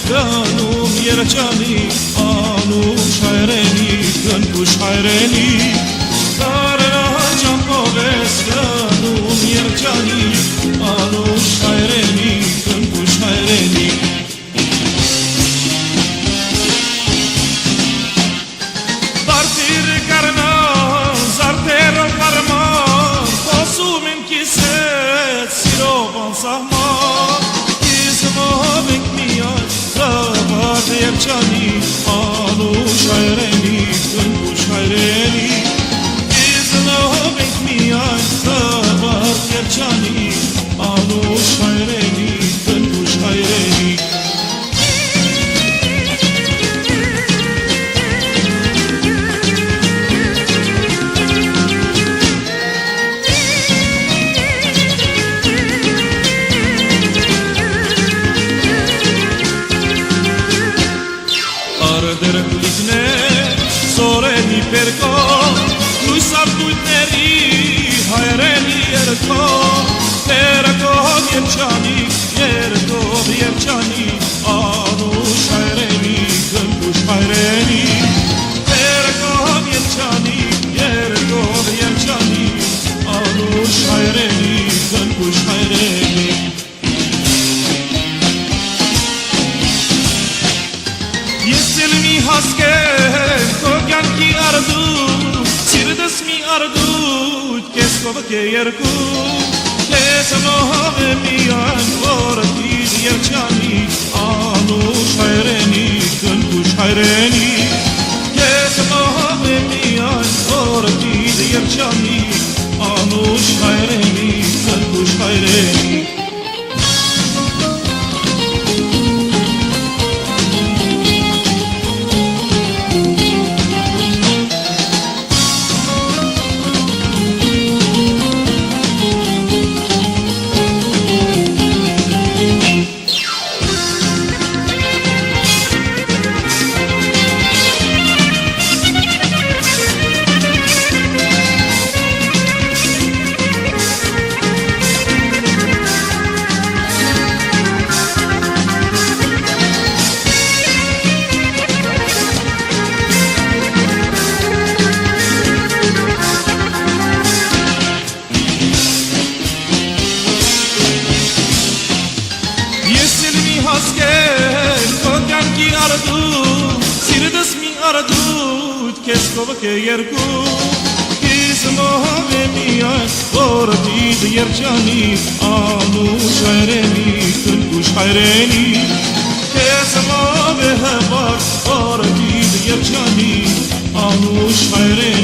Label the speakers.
Speaker 1: գնում երջանի անուշ հայրենի գնուշ հայրենի Կարնաճամփով ես գնում երջանի անուշ հայրենի գնուշ հայրենի Բարտիր կարնան զարդերով հարման խոսում եմ կիսեց սիրով անսահման Իզմով ենք միայն զավարդ երջանի անուշ հայրենի գնուշ հայրենի Իզմով ենք միայն զավարդ երջանի անուշ հայրենի գնուշ հայրենի Սորենի պերկո, լույս արտույտների հայրենի երգո Տերակով երջանի, անուշ հայրենի, գնուշ հայրենի Տերակով երջանի, անուշ հայրենի, գնուշ հայրենի Ես էլ մի հասկեր քո կյանքի արդուտ, սիրտս մի արդուտ, քեզ կողք է երկու Քեզ մոհով է միայն որտիվ երջանի, անուշ հայրենի, գնուշ հայրենի Քեզ մոհով է միայն որտիվ երջանի, անուշ հայրենի, գնուշ հայրենի Սիրտս մի արդուտ, քեզ կողք է երկու Իզմով է միայն որտիվ երջանի, անուշ հայրենի, գնուշ հայրենի Քեզ մով է հպար որտիվ երջանի, անուշ հայրենի